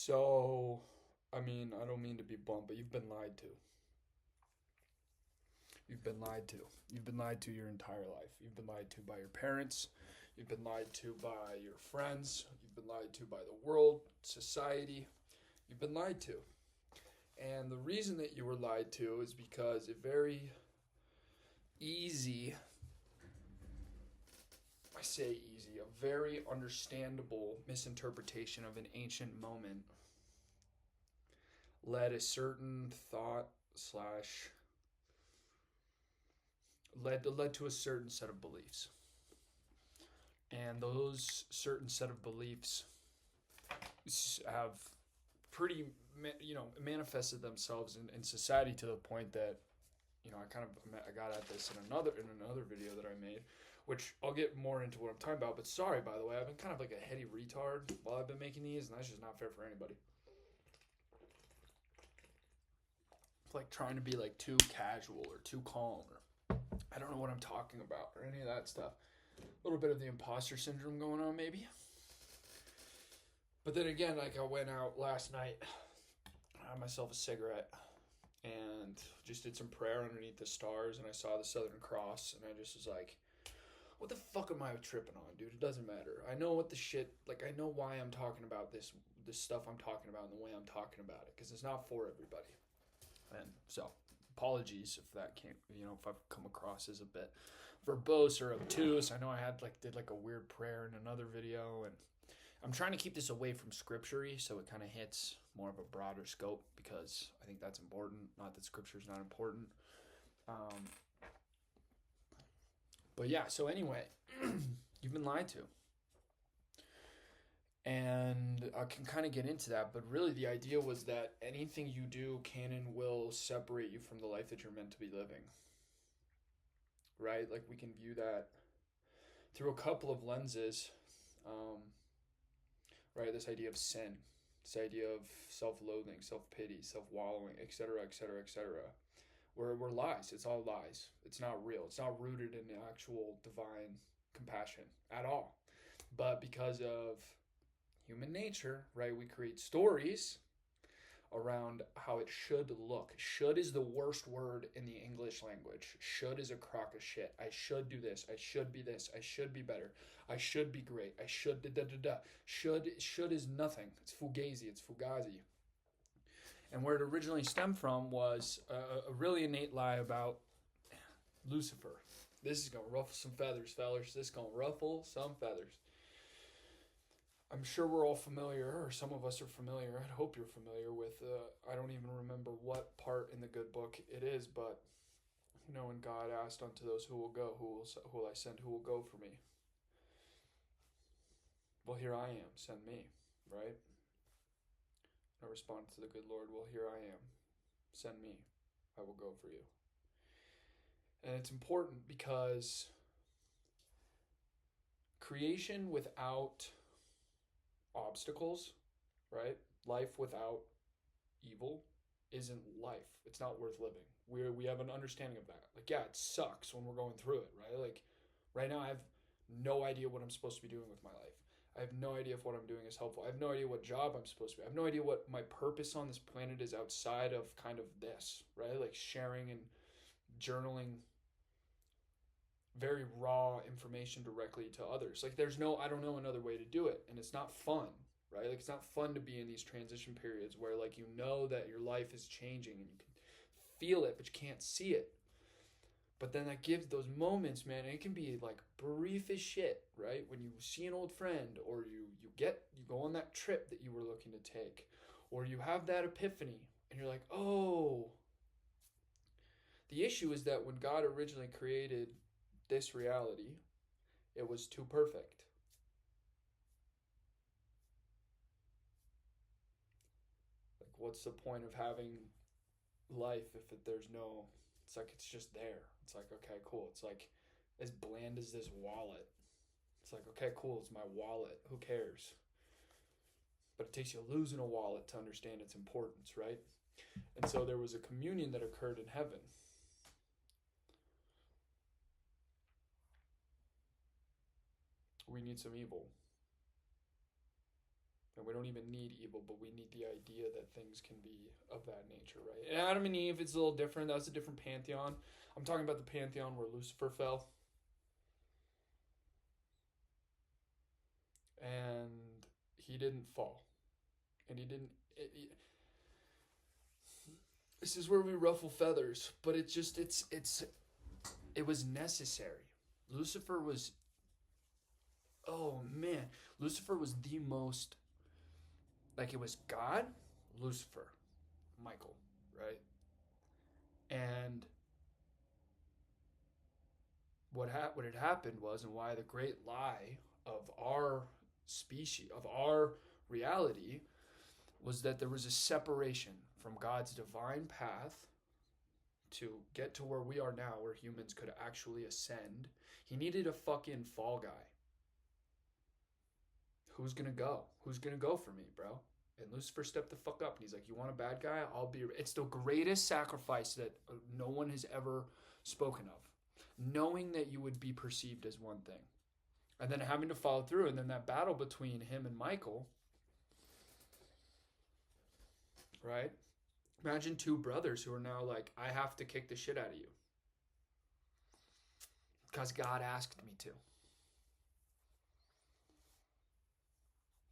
So, I mean, I don't mean to be blunt, but you've been lied to. You've been lied to. You've been lied to your entire life. You've been lied to by your parents. You've been lied to by your friends. You've been lied to by the world, society. You've been lied to. And the reason that you were lied to is because a very easy, I say easy, a very understandable misinterpretation of an ancient moment led a certain thought slash led to a certain set of beliefs, and those certain set of beliefs have pretty manifested themselves in society to the point that I got at this in another video that I made, which I'll get more into what I'm talking about. But sorry, by the way, I've been kind of like a heady retard while I've been making these, and that's just not fair for anybody. It's like trying to be like too casual or too calm, or I don't know what I'm talking about or any of that stuff. A little bit of the imposter syndrome going on, maybe. But then again, like I went out last night, I had myself a cigarette, and just did some prayer underneath the stars, and I saw the Southern Cross, and I just was like, what the fuck am I tripping on, dude? It doesn't matter. I know what the shit, like, I know why I'm talking about this stuff I'm talking about and the way I'm talking about it, because it's not for everybody. And so, apologies if that can't, if I've come across as a bit verbose or obtuse. I know I did a weird prayer in another video, and I'm trying to keep this away from scripture-y, so it kind of hits more of a broader scope, because I think that's important. Not that scripture is not important. But yeah, so anyway, you've been lied to. And I can kind of get into that, but really the idea was that anything you do can and will separate you from the life that you're meant to be living. Right? Like, we can view that through a couple of lenses. Right? This idea of sin, this idea of self-loathing, self-pity, self-wallowing, etc., etc., etc. We're lies. It's all lies. It's not real. It's not rooted in actual divine compassion at all. But because of human nature, right, we create stories around how it should look. Should is the worst word in the English language. Should is a crock of shit. I should do this. I should be this. I should be better. I should be great. I should da da da da. Should is nothing. It's fugazi. It's fugazi. And where it originally stemmed from was a really innate lie about Lucifer. This is going to ruffle some feathers, fellers. This is going to ruffle some feathers. I'm sure we're all familiar, or some of us are familiar. I hope you're familiar with, I don't even remember what part in the good book it is, but, when God asked unto those who will go, who will I send, who will go for me? Well, here I am, send me, right? I responded to the good Lord, well, here I am, send me, I will go for you. And it's important because creation without obstacles, right? Life without evil isn't life. It's not worth living. We have an understanding of that. Like, yeah, it sucks when we're going through it, right? Like, right now I have no idea what I'm supposed to be doing with my life. I have no idea if what I'm doing is helpful. I have no idea what job I'm supposed to be. I have no idea what my purpose on this planet is outside of kind of this, right? Like sharing and journaling very raw information directly to others. Like, I don't know another way to do it. And it's not fun, right? Like, it's not fun to be in these transition periods where, like, that your life is changing and you can feel it, but you can't see it. But then that gives those moments, man, and it can be like brief as shit, right? When you see an old friend, or you go on that trip that you were looking to take, or you have that epiphany and you're like, oh. The issue is that when God originally created this reality, it was too perfect. Like, what's the point of having life if there's no, it's like, it's just there. It's like, okay, cool. It's like as bland as this wallet. It's like, okay, cool, it's my wallet. Who cares? But it takes you losing a wallet to understand its importance, right? And so there was a communion that occurred in heaven. We need some evil. And We don't even need evil, but we need the idea that things can be of that nature, right? And Adam and Eve, it's a little different. That's a different pantheon. I'm talking about the pantheon where Lucifer fell. And he didn't fall. And he didn't... this is where we ruffle feathers, but it was necessary. Lucifer was... oh, man. Lucifer was the most... like, it was God, Lucifer, Michael, right? And what had happened was, and why the great lie of our species, of our reality, was that there was a separation from God's divine path to get to where we are now, where humans could actually ascend. He needed a fucking fall guy. Who's gonna go? Who's gonna go for me, bro? And Lucifer stepped the fuck up, and he's like, you want a bad guy? I'll be... it's the greatest sacrifice that no one has ever spoken of. Knowing that you would be perceived as one thing. And then having to follow through, and then that battle between him and Michael, right? Imagine two brothers who are now like, I have to kick the shit out of you. Because God asked me to.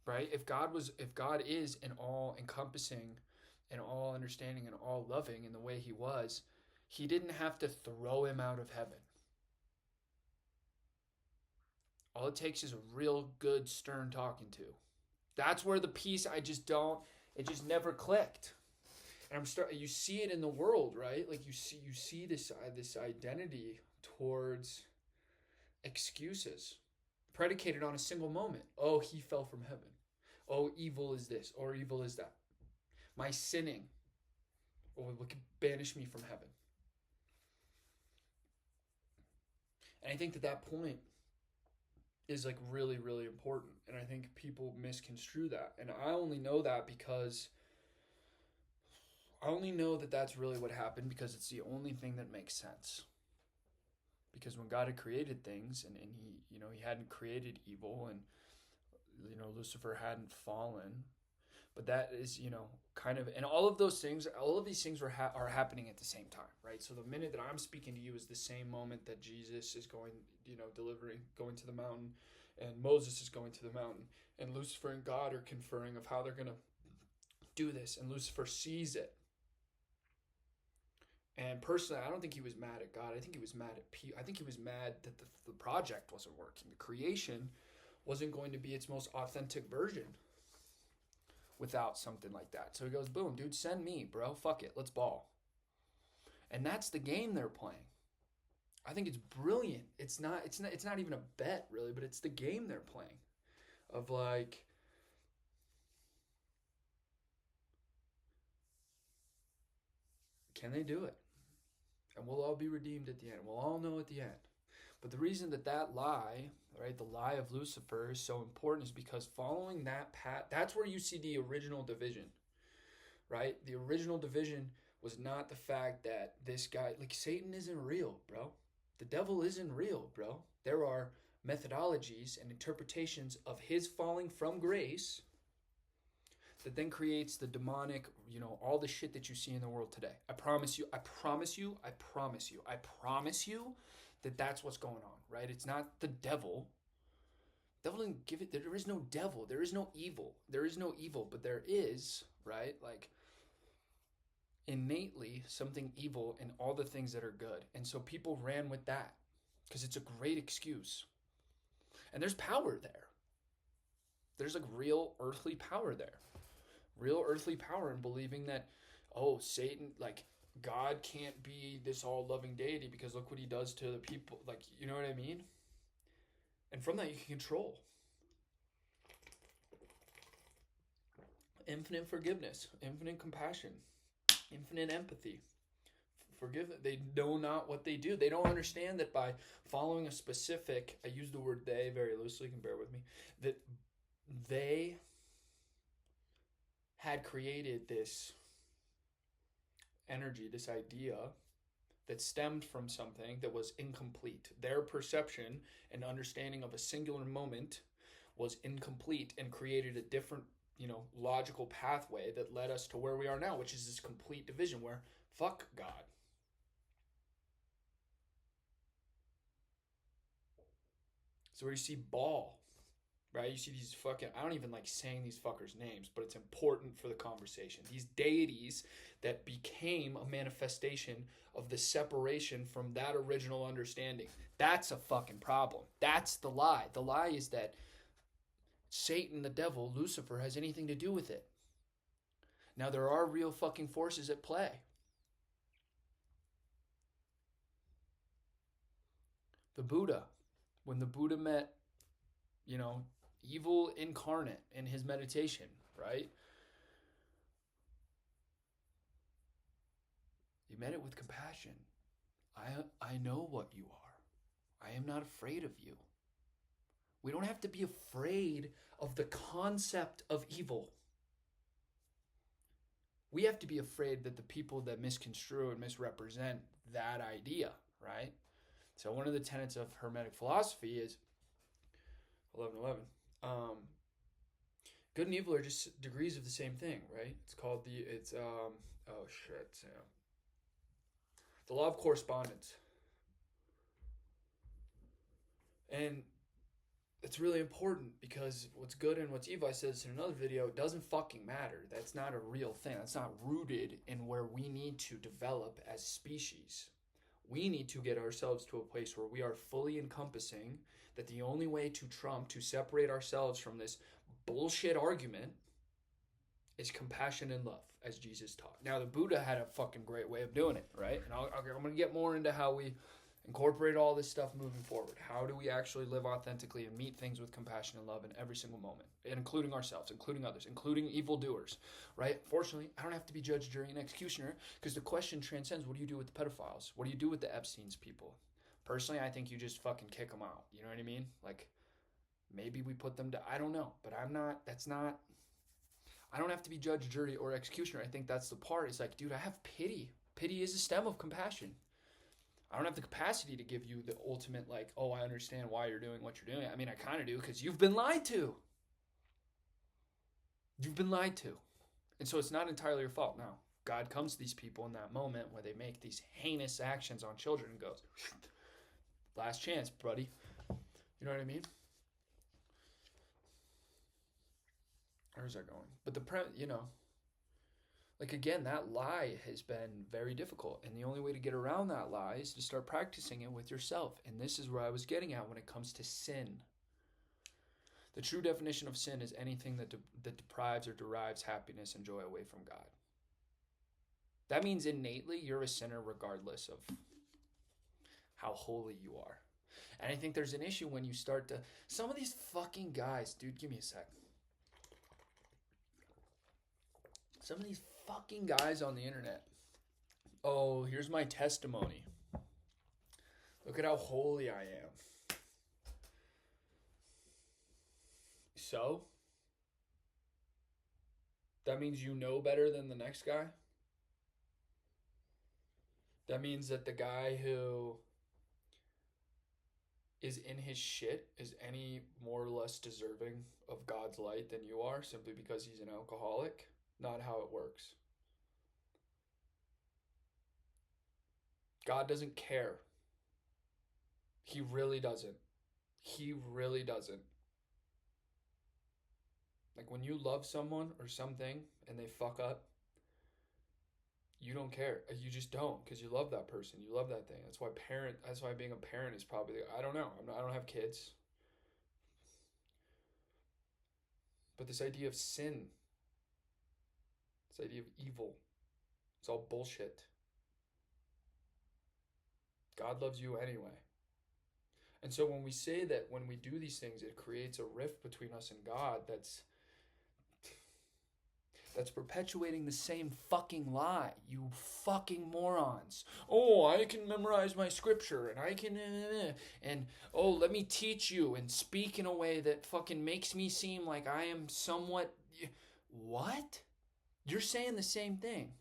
Right? If God is an all-encompassing and all-understanding and all-loving in the way he was, he didn't have to throw him out of heaven. All it takes is a real good, stern talking to. That's where the piece it just never clicked. And you see it in the world, right? Like you see this identity towards excuses predicated on a single moment. Oh, he fell from heaven. Oh, evil is this or evil is that. My sinning would banish me from heaven. And I think that point is like really, really important. And I think people misconstrue that. And I only know that because I only know that that's really what happened because it's the only thing that makes sense. Because when God had created things and he, he hadn't created evil and, Lucifer hadn't fallen, but that is, kind of, and all of these things are happening at the same time, right? So the minute that I'm speaking to you is the same moment that Jesus is going to the mountain, and Moses is going to the mountain, and Lucifer and God are conferring of how they're going to do this, and Lucifer sees it. And personally, I don't think he was mad at God. I think he was mad at people. I think he was mad that the project wasn't working. The creation wasn't going to be its most authentic version without something like that. So he goes, boom, dude, send me, bro. Fuck it. Let's ball. And that's the game they're playing. I think it's brilliant. It's not even a bet, really, but it's the game they're playing. Of like, can they do it? And we'll all be redeemed at the end. We'll all know at the end. But the reason that lie, right, the lie of Lucifer is so important is because following that path, that's where you see the original division, right? The original division was not the fact that this guy, like Satan isn't real, bro. The devil isn't real, bro. There are methodologies and interpretations of his falling from grace that then creates the demonic, all the shit that you see in the world today. I promise you that that's what's going on, right? It's not the devil. The devil didn't give it. There is no devil. There is no evil. There is no evil, but there is, right? Like innately something evil in all the things that are good. And so people ran with that because it's a great excuse. And there's power there. There's like real earthly power there. Real earthly power in believing that, oh, Satan, like God can't be this all-loving deity because look what he does to the people. Like, you know what I mean? And from that you can control. Infinite forgiveness, infinite compassion, infinite empathy. They know not what they do. They don't understand that by following a specific, I use the word they very loosely, you can bear with me, that they had created this energy, this idea that stemmed from something that was incomplete. Their perception and understanding of a singular moment was incomplete and created a different logical pathway that led us to where we are now, which is this complete division where fuck God. So where you see Baal, right? You see these fucking, I don't even like saying these fuckers' names, but it's important for the conversation. These deities that became a manifestation of the separation from that original understanding. That's a fucking problem. That's the lie. The lie is that Satan, the devil, Lucifer, has anything to do with it. Now, there are real fucking forces at play. The Buddha, when the Buddha met, evil incarnate in his meditation, right? He met it with compassion. I know what you are. I am not afraid of you. We don't have to be afraid of the concept of evil. We have to be afraid that the people that misconstrue and misrepresent that idea, right? So one of the tenets of Hermetic philosophy is 11:11. Good and evil are just degrees of the same thing, right? It's called the law of correspondence. And it's really important because what's good and what's evil, I said this in another video, it doesn't fucking matter. That's not a real thing. That's not rooted in where we need to develop as species. We need to get ourselves to a place where we are fully encompassing that the only way to separate ourselves from this bullshit argument is compassion and love, as Jesus taught. Now, the Buddha had a fucking great way of doing it, right? And I'm going to get more into how we incorporate all this stuff moving forward. How do we actually live authentically and meet things with compassion and love in every single moment, including ourselves, including others, including evildoers, right? Fortunately, I don't have to be judge, jury, and executioner because the question transcends, what do you do with the pedophiles? What do you do with the Epstein's people? Personally, I think you just fucking kick them out. You know what I mean? Like, maybe we put them to, I don't know, but I don't have to be judge, jury, or executioner. I think that's the part. It's like, dude, I have pity. Pity is a stem of compassion. I don't have the capacity to give you the ultimate, like, oh, I understand why you're doing what you're doing. I mean, I kind of do because you've been lied to. You've been lied to. And so it's not entirely your fault. Now, God comes to these people in that moment where they make these heinous actions on children and goes, last chance, buddy. You know what I mean? Where's that going? But like again, that lie has been very difficult. And the only way to get around that lie is to start practicing it with yourself. And this is where I was getting at when it comes to sin. The true definition of sin is anything that deprives or derives happiness and joy away from God. That means innately you're a sinner regardless of how holy you are. And I think there's an issue when you start to... Some of these fucking guys, dude, give me a sec. Some of these fucking guys on the internet. Oh, here's my testimony. Look at how holy I am. So? That means you know better than the next guy? That means that the guy who is in his shit is any more or less deserving of God's light than you are simply because he's an alcoholic? Not how it works. God doesn't care. He really doesn't. He really doesn't. Like when you love someone or something and they fuck up, you don't care. You just don't because you love that person. You love that thing. That's why being a parent is probably, I don't know. I don't have kids. But this idea of sin, this idea of evil, it's all bullshit. God loves you anyway. And so when we say that when we do these things, it creates a rift between us and God, that's perpetuating the same fucking lie, you fucking morons. Oh, I can memorize my scripture, and I can, and oh, let me teach you and speak in a way that fucking makes me seem like I am somewhat... What? You're saying the same thing.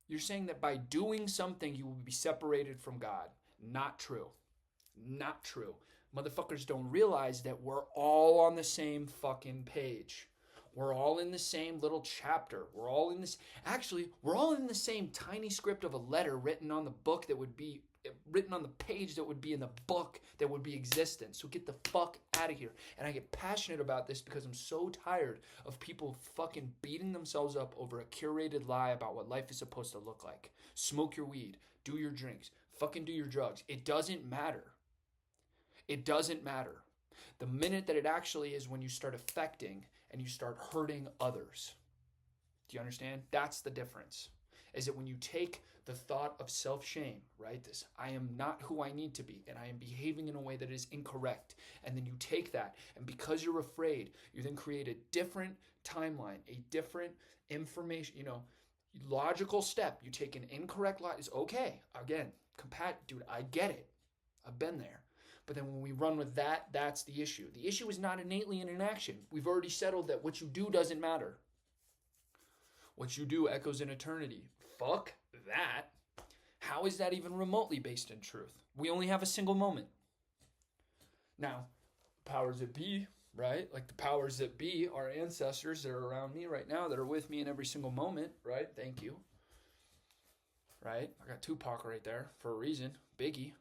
You're saying that by doing something, you will be separated from God. Not true. Not true. Motherfuckers don't realize that we're all on the same fucking page. We're all in the same little chapter. We're all in this. Actually, we're all in the same tiny script of a letter written on the book that would be written on the page that would be in the book that would be existence. So get the fuck out of here. And I get passionate about this because I'm so tired of people fucking beating themselves up over a curated lie about what life is supposed to look like. Smoke your weed, do your drinks, fucking do your drugs. It doesn't matter. It doesn't matter. The minute that it actually is when you start affecting and you start hurting others. Do you understand? That's the difference. Is that when you take the thought of self-shame, right? This, I am not who I need to be, and I am behaving in a way that is incorrect. And then you take that, and because you're afraid, you then create a different timeline, a different information, logical step. You take an incorrect lie. It's okay. Again, dude, I get it. I've been there. But then when we run with that, that's the issue. The issue is not innately in inaction. We've already settled that what you do doesn't matter. What you do echoes in eternity. Fuck that. How is that even remotely based in truth? We only have a single moment. Now, powers that be, right? Like the powers that be, our ancestors that are around me right now, that are with me in every single moment, right? Thank you. Right? I got Tupac right there for a reason. Biggie.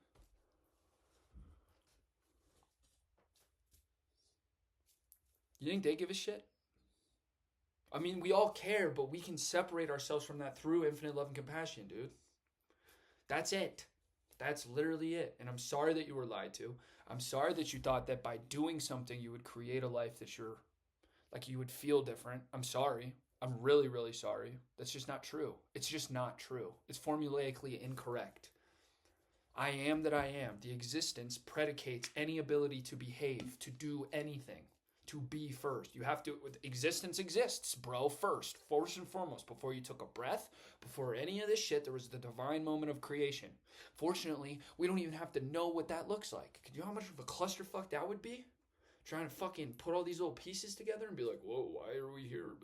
You think they give a shit? I mean, we all care, but we can separate ourselves from that through infinite love and compassion, dude. That's it. That's literally it. And I'm sorry that you were lied to. I'm sorry that you thought that by doing something you would create a life that you would feel different. I'm sorry. I'm really, really sorry. That's just not true. It's just not true. It's formulaically incorrect. I am that I am. The existence predicates any ability to behave, to do anything. To be first. You have to, existence exists, bro, first and foremost. Before you took a breath, before any of this shit, there was the divine moment of creation. Fortunately, we don't even have to know what that looks like. Could you know how much of a clusterfuck that would be? Trying to fucking put all these little pieces together and be like, whoa, why are we here?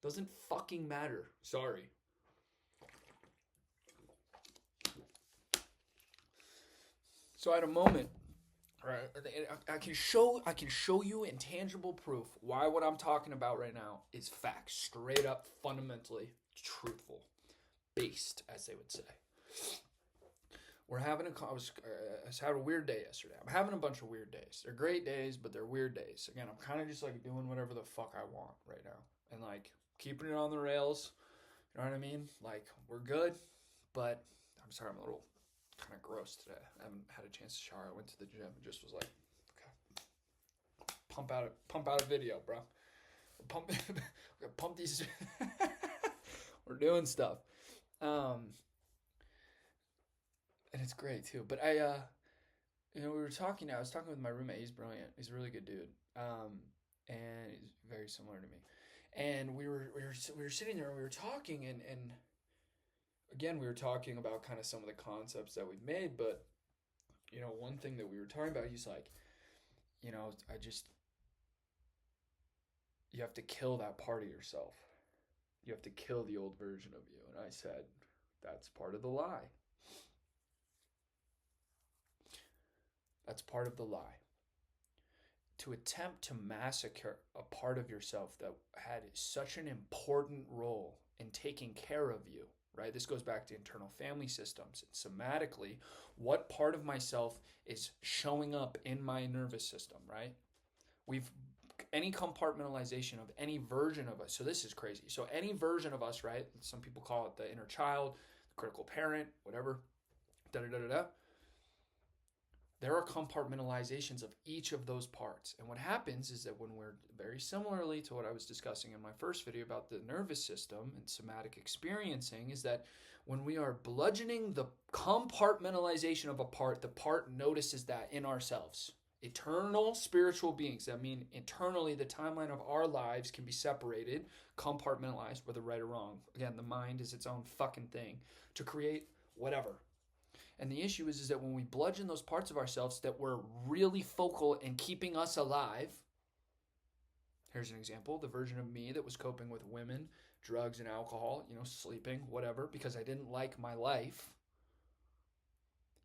Doesn't fucking matter. Sorry. So I had a moment. Right, I can show you in tangible proof why what I'm talking about right now is facts, straight up, fundamentally truthful, based, as they would say. I was having a weird day yesterday. I'm having a bunch of weird days. They're great days, but they're weird days. Again, I'm kind of just like doing whatever the fuck I want right now, and like keeping it on the rails. You know what I mean? Like we're good, but I'm sorry, I'm a little kind of gross today. I haven't had a chance to shower. I went to the gym and just was like, okay, pump out a video, bro. Pump these. We're doing stuff, and it's great too. But I I was talking with my roommate. He's brilliant. He's a really good dude, and he's very similar to me. And we were sitting there and we were talking and again, we were talking about kind of some of the concepts that we've made, but, one thing that we were talking about, he's like, you have to kill that part of yourself. You have to kill the old version of you. And I said, that's part of the lie. That's part of the lie. To attempt to massacre a part of yourself that had such an important role in taking care of you, right? This goes back to internal family systems. And somatically, what part of myself is showing up in my nervous system, right? Any compartmentalization of any version of us. So this is crazy. So any version of us, right? Some people call it the inner child, the critical parent, whatever, there are compartmentalizations of each of those parts. And what happens is that when we're very similarly to what I was discussing in my first video about the nervous system and somatic experiencing, is that when we are bludgeoning the compartmentalization of a part, the part notices that in ourselves. Eternal spiritual beings. That mean internally the timeline of our lives can be separated, compartmentalized, whether right or wrong. Again, the mind is its own fucking thing to create whatever. And the issue is that when we bludgeon those parts of ourselves that were really focal in keeping us alive, here's an example, the version of me that was coping with women, drugs and alcohol, sleeping, whatever, because I didn't like my life.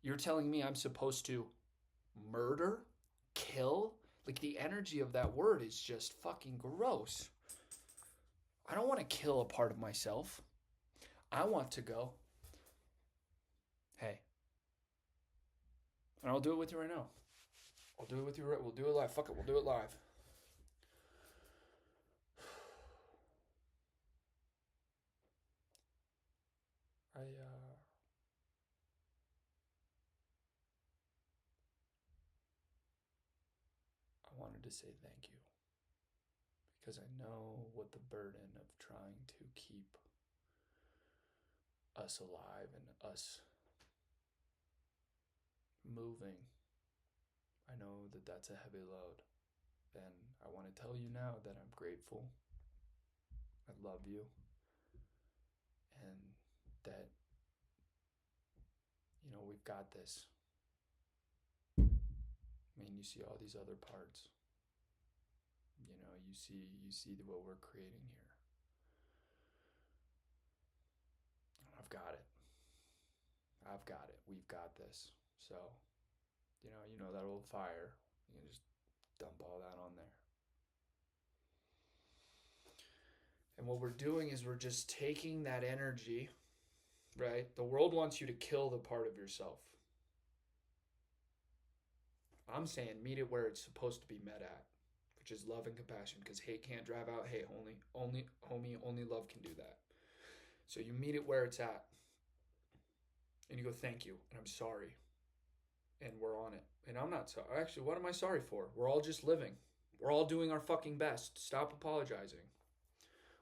You're telling me I'm supposed to murder, kill, Like, the energy of that word is just fucking gross. I don't want to kill a part of myself. I want to go, hey, and I'll do it with you right now. I'll do it with you right. We'll do it live. Fuck it. We'll do it live. I wanted to say thank you because I know what the burden of trying to keep us alive and us moving. I know that that's a heavy load. And I want to tell you now that I'm grateful. I love you. And that, we've got this. I mean, you see all these other parts. You see what we're creating here. I've got it. We've got this. So, you know that old fire. You can just dump all that on there. And what we're doing is we're just taking that energy, right? The world wants you to kill the part of yourself. I'm saying meet it where it's supposed to be met at, which is love and compassion, because hate can't drive out hate. Only love can do that. So you meet it where it's at. And you go, thank you, and I'm sorry. And we're on it. And I'm not sorry. Actually, what am I sorry for? We're all just living. We're all doing our fucking best. Stop apologizing.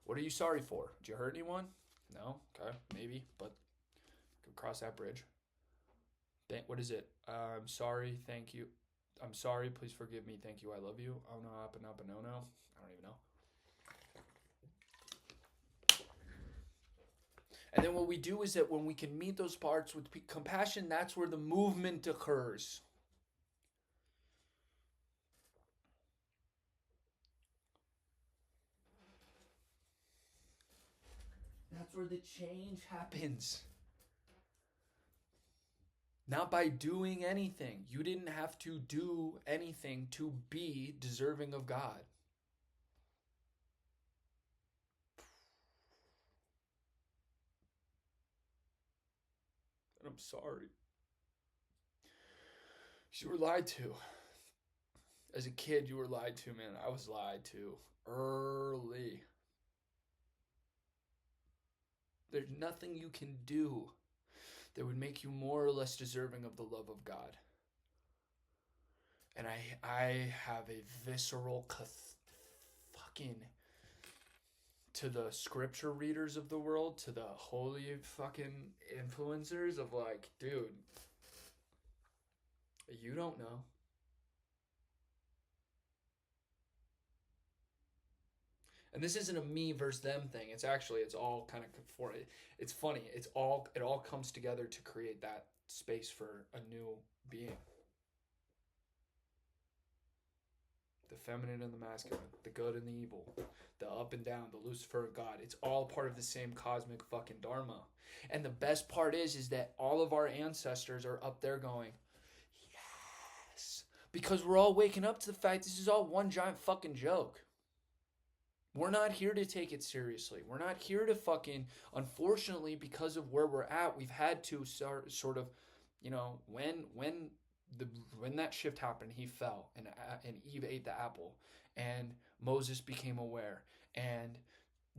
What are you sorry for? Did you hurt anyone? No? Okay, maybe, but could cross that bridge. What is it? I'm sorry, thank you. I'm sorry, please forgive me, thank you, I love you. Oh no, up and up and no. I don't even know. And then what we do is that when we can meet those parts with compassion, that's where the movement occurs. That's where the change happens. Not by doing anything. You didn't have to do anything to be deserving of God. And I'm sorry. You were lied to. As a kid, you were lied to, man. I was lied to early. There's nothing you can do that would make you more or less deserving of the love of God. And I have a visceral fucking, to the scripture readers of the world, to the holy fucking influencers of like, dude, you don't know. And this isn't a me versus them thing. It's all kind of conform. It's funny. It all comes together to create that space for a new being. The feminine and the masculine, the good and the evil, the up and down, the Lucifer and God. It's all part of the same cosmic fucking dharma. And the best part is that all of our ancestors are up there going, yes. Because we're all waking up to the fact this is all one giant fucking joke. We're not here to take it seriously. We're not here to fucking, unfortunately, because of where we're at, we've had to sort of, when that shift happened, he fell and Eve ate the apple and Moses became aware and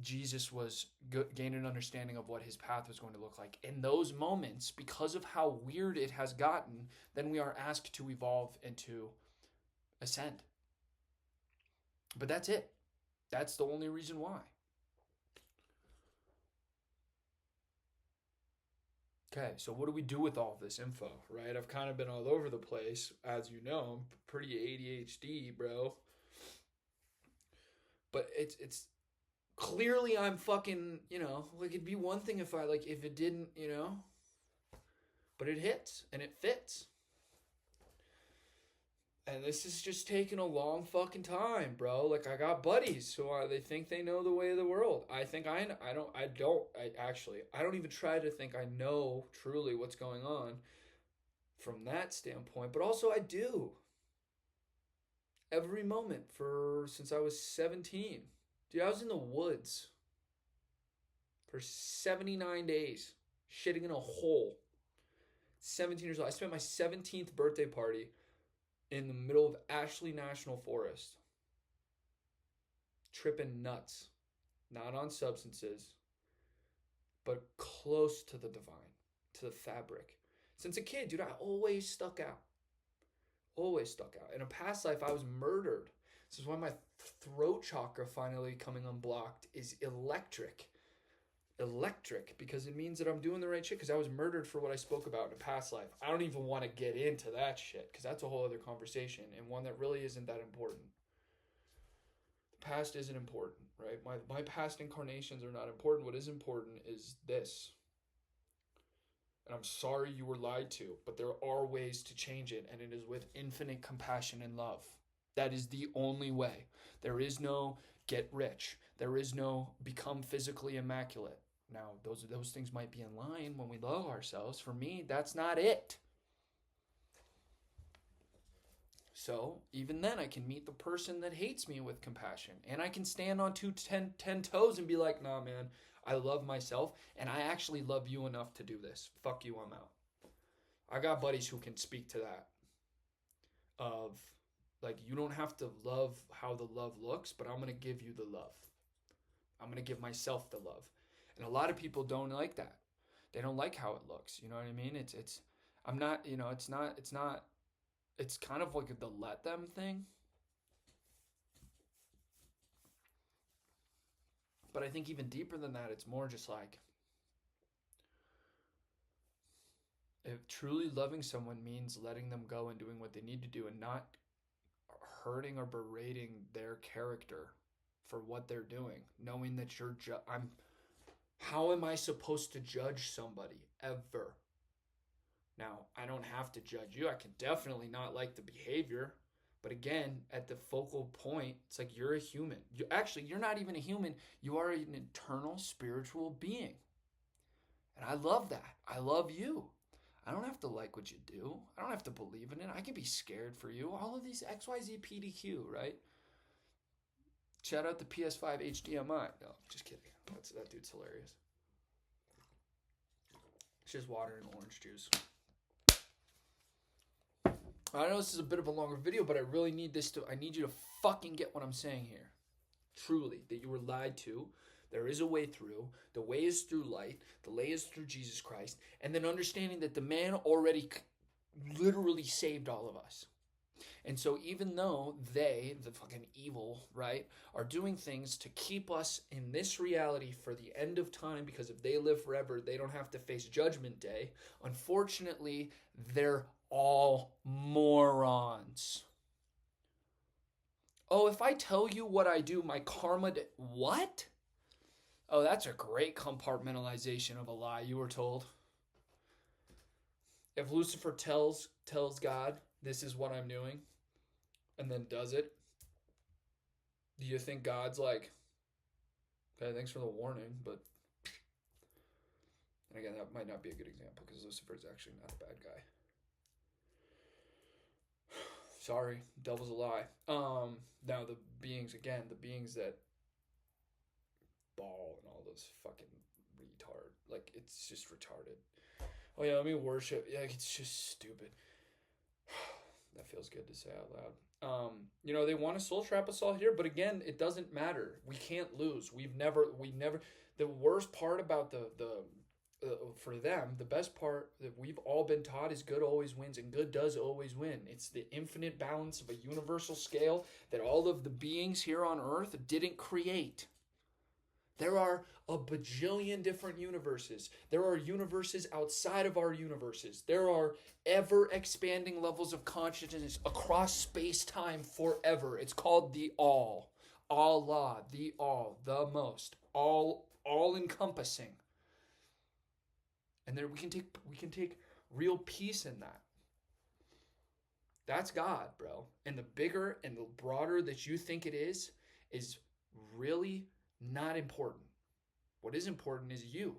Jesus was gained an understanding of what his path was going to look like. In those moments, because of how weird it has gotten, then we are asked to evolve and to ascend. But that's it. That's the only reason why. Okay, so what do we do with all this info, right? I've kind of been all over the place. As you know, I'm pretty ADHD, bro. But it's clearly I'm fucking, like it'd be one thing if if it didn't, but it hits and it fits. And this is just taking a long fucking time, bro. Like, I got buddies who they think they know the way of the world. I think I don't even try to think I know truly what's going on from that standpoint. But also I do. Every moment since I was 17. Dude, I was in the woods for 79 days, shitting in a hole. 17 years old. I spent my 17th birthday party in the middle of Ashley National Forest, tripping nuts. Not on substances, but close to the divine, to the fabric. Since a kid, dude, I always stuck out. Always stuck out. In a past life, I was murdered. This is why my throat chakra finally coming unblocked is electric. Electric, because it means that I'm doing the right shit, because I was murdered for what I spoke about in a past life. I don't even want to get into that shit, because that's a whole other conversation, and one that really isn't that important. The past isn't important, right? My past incarnations are not important. What is important is this. And I'm sorry you were lied to, but there are ways to change it, and it is with infinite compassion and love. That is the only way. There is no get rich. There is no become physically immaculate. Now, those things might be in line when we love ourselves. For me, that's not it. So, even then, I can meet the person that hates me with compassion. And I can stand on 10 toes and be like, nah, man, I love myself, and I actually love you enough to do this. Fuck you, I'm out. I got buddies who can speak to that. Of, like, you don't have to love how the love looks, but I'm going to give you the love. I'm going to give myself the love. And a lot of people don't like that. They don't like how it looks. You know what I mean? I'm not, it's kind of like the let them thing. But I think even deeper than that, it's more just like, if truly loving someone means letting them go and doing what they need to do and not hurting or berating their character for what they're doing, knowing that how am I supposed to judge somebody ever? Now, I don't have to judge you. I can definitely not like the behavior. But again, at the focal point, it's like you're a human. You're not even a human. You are an eternal spiritual being. And I love that. I love you. I don't have to like what you do. I don't have to believe in it. I can be scared for you. All of these XYZ PDQ, right? Shout out the PS5 HDMI. No, just kidding. That dude's hilarious. It's just water and orange juice. I know this is a bit of a longer video, but I really need I need you to fucking get what I'm saying here. Truly, that you were lied to. There is a way through. The way is through light. The way is through Jesus Christ. And then understanding that the man already literally saved all of us. And so even though they, the fucking evil, right, are doing things to keep us in this reality for the end of time, because if they live forever, they don't have to face Judgment Day. Unfortunately, they're all morons. Oh, if I tell you what I do, my karma... What? Oh, that's a great compartmentalization of a lie you were told. If Lucifer tells God, this is what I'm doing, and then does it, do you think God's like, okay, thanks for the warning, but... And again, that might not be a good example, because Lucifer's actually not a bad guy. Sorry, devil's a lie. Now the beings that ball and all those fucking retard. Like, it's just retarded. Oh yeah, let me worship. Yeah, it's just stupid. That feels good to say out loud. They want to soul trap us all here, but again, it doesn't matter. We can't lose. We never. The worst part about for them, the best part that we've all been taught is good always wins, and good does always win. It's the infinite balance of a universal scale that all of the beings here on Earth didn't create. There are a bajillion different universes. There are universes outside of our universes. There are ever-expanding levels of consciousness across space-time forever. It's called the All. Allah, the All, the Most, all-encompassing. And there we can take real peace in that. That's God, bro. And the bigger and the broader that you think it is really not important. What is important is you.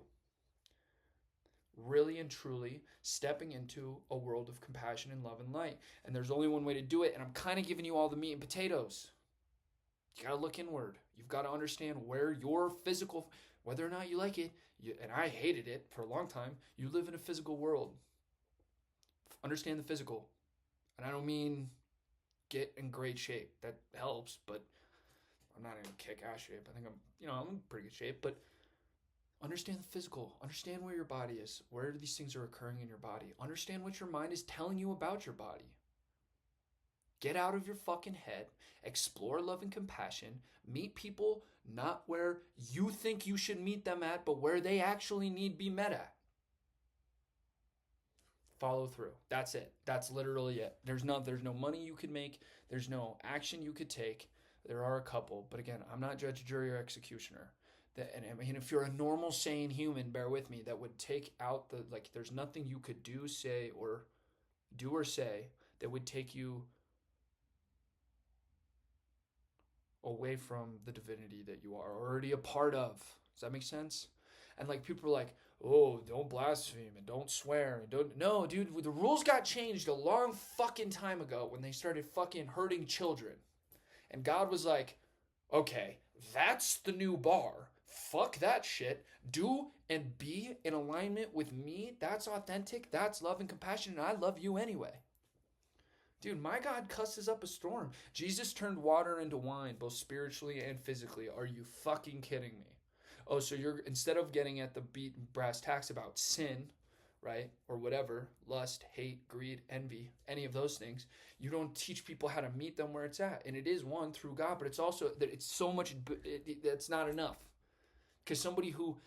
really and truly stepping into a world of compassion and love and light. And there's only one way to do it, and I'm kind of giving you all the meat and potatoes. You got to look inward. You've got to understand where your physical, whether or not you like it, and I hated it for a long time, you live in a physical world. Understand the physical. And I don't mean get in great shape. That helps, but I'm not in kick-ass shape. I think I'm in pretty good shape, but understand the physical. Understand where your body is, where these things are occurring in your body. Understand what your mind is telling you about your body. Get out of your fucking head. Explore love and compassion. Meet people not where you think you should meet them at, but where they actually need be met at. Follow through. That's it. That's literally it. There's no money you could make. There's no action you could take. There are a couple, but again, I'm not judge, jury, or executioner. And I mean, if you're a normal, sane human, bear with me, that would take out there's nothing you could do, say that would take you away from the divinity that you are already a part of. Does that make sense? And people are like, oh, don't blaspheme and don't swear and don't. No, dude, the rules got changed a long fucking time ago when they started fucking hurting children. And God was like, okay, that's the new bar. Fuck that shit. Do and be in alignment with me. That's authentic. That's love and compassion. And I love you anyway. Dude, my God cusses up a storm. Jesus turned water into wine, both spiritually and physically. Are you fucking kidding me? Oh, so you're, instead of getting at the beat brass tacks about sin, right, or whatever, lust, hate, greed, envy, any of those things, you don't teach people how to meet them where it's at. And it is one through God, but it's also that it's so much, that's not enough. Because somebody who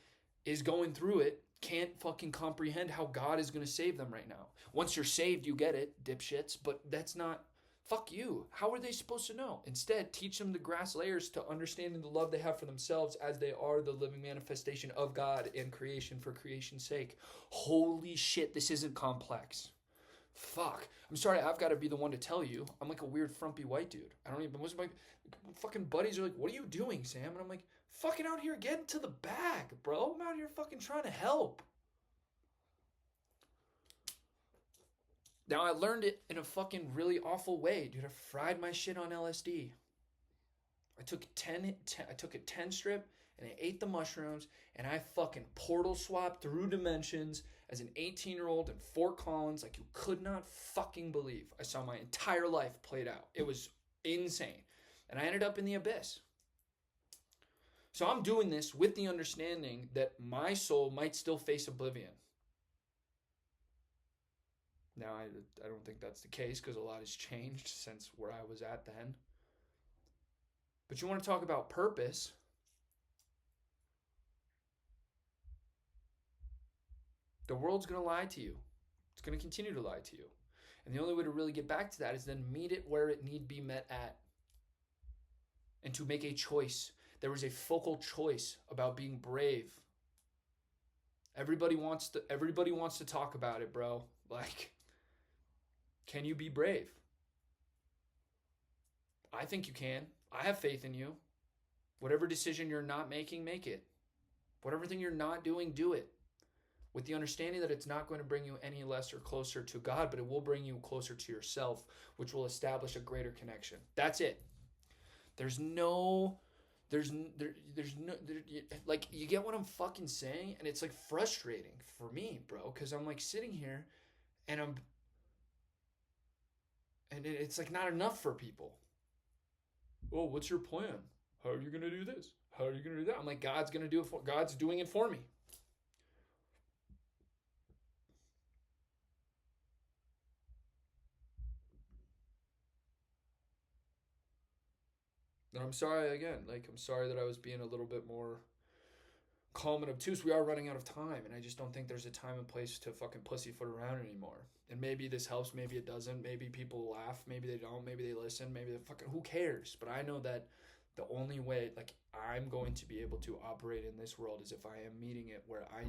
is going through it can't fucking comprehend how God is going to save them right now. Once you're saved, you get it, dipshits, but that's not, fuck you. How are they supposed to know? Instead, teach them the grass layers to understanding the love they have for themselves as they are the living manifestation of God in creation for creation's sake. Holy shit, this isn't complex. Fuck. I'm sorry, I've got to be the one to tell you. I'm like a weird frumpy white dude. I don't even, most of my fucking buddies are like, what are you doing, Sam? And I'm like, fucking out here getting to the bag, bro. I'm out here fucking trying to help. Now, I learned it in a fucking really awful way, dude. I fried my shit on LSD. I took a 10 strip and I ate the mushrooms and I fucking portal swapped through dimensions as an 18-year-old in Fort Collins like you could not fucking believe. I saw my entire life played out. It was insane. And I ended up in the abyss. So I'm doing this with the understanding that my soul might still face oblivion. Now, I don't think that's the case because a lot has changed since where I was at then. But you want to talk about purpose? The world's going to lie to you. It's going to continue to lie to you. And the only way to really get back to that is then meet it where it need be met at. And to make a choice. There was a focal choice about being brave. Everybody wants to talk about it, bro. Like, can you be brave? I think you can. I have faith in you. Whatever decision you're not making, make it. Whatever thing you're not doing, do it. With the understanding that it's not going to bring you any less or closer to God, but it will bring you closer to yourself, which will establish a greater connection. That's it. Like, you get what I'm fucking saying? And it's like frustrating for me, bro, because I'm like sitting here and it's like not enough for people. Oh, what's your plan? How are you going to do this? How are you going to do that? I'm like, God's doing it for me. And I'm sorry again. I'm sorry that I was being a little bit more calm and obtuse. We are running out of time, and I just don't think there's a time and place to fucking pussyfoot around anymore. And maybe this helps, maybe it doesn't. Maybe people laugh, maybe they don't, maybe they listen, maybe they fucking, who cares? But I know that the only way, I'm going to be able to operate in this world is if I am meeting it where I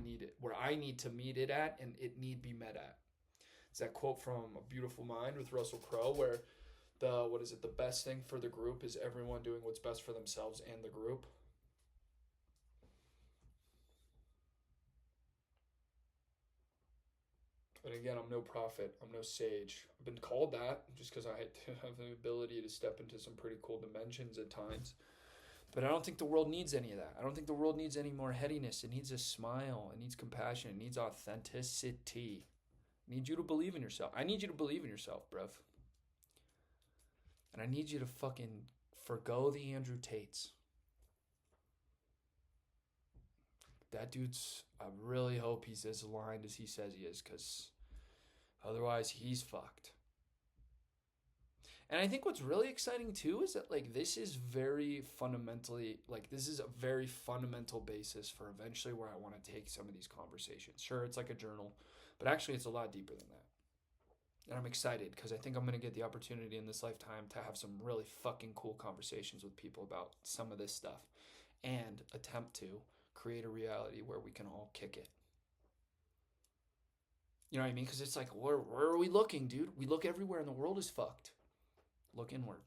need to meet it at, and it need be met at. It's that quote from A Beautiful Mind with Russell Crowe where the best thing for the group is everyone doing what's best for themselves and the group. And again, I'm no prophet. I'm no sage. I've been called that just because I have the ability to step into some pretty cool dimensions at times. But I don't think the world needs any of that. I don't think the world needs any more headiness. It needs a smile. It needs compassion. It needs authenticity. I need you to believe in yourself. I need you to believe in yourself, bruv. And I need you to fucking forgo the Andrew Tates. That dude's, I really hope he's as aligned as he says he is, because otherwise he's fucked. And I think what's really exciting too is that like this is very fundamentally, like this is a very fundamental basis for eventually where I want to take some of these conversations. Sure, it's like a journal, but actually it's a lot deeper than that. And I'm excited because I think I'm going to get the opportunity in this lifetime to have some really fucking cool conversations with people about some of this stuff and attempt to create a reality where we can all kick it. You know what I mean? Because it's like, where are we looking, dude? We look everywhere and the world is fucked. Look inward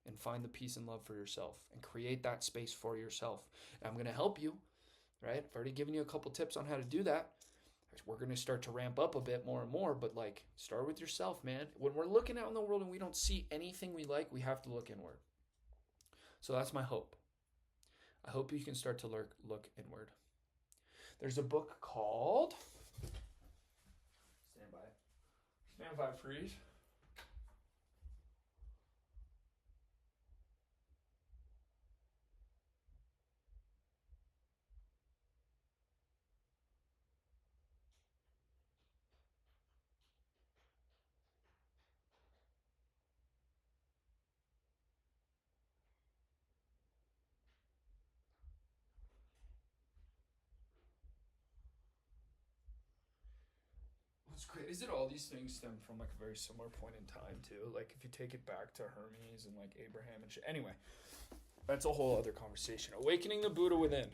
and find the peace and love for yourself and create that space for yourself. And I'm going to help you, right? I've already given you a couple tips on how to do that. We're going to start to ramp up a bit more and more, but like start with yourself, man. When we're looking out in the world and we don't see anything we like, we have to look inward. So that's my hope. I hope you can start to look inward. There's a book called Stand by, Freeze. What's great is that all these things stem from like a very similar point in time too. Like if you take it back to Hermes and like Abraham and shit. Anyway, that's a whole other conversation. Awakening the Buddha within.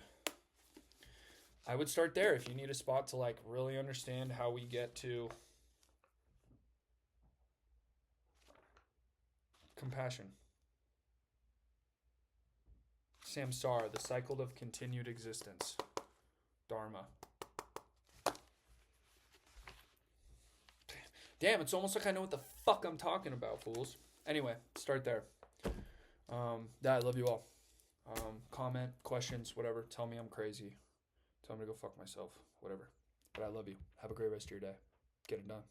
I would start there if you need a spot to like really understand how we get to compassion. Samsara, the cycle of continued existence. Dharma. Damn, it's almost like I know what the fuck I'm talking about, fools. Anyway, start there. I love you all. Comment, questions, whatever. Tell me I'm crazy. Tell me to go fuck myself. Whatever. But I love you. Have a great rest of your day. Get it done.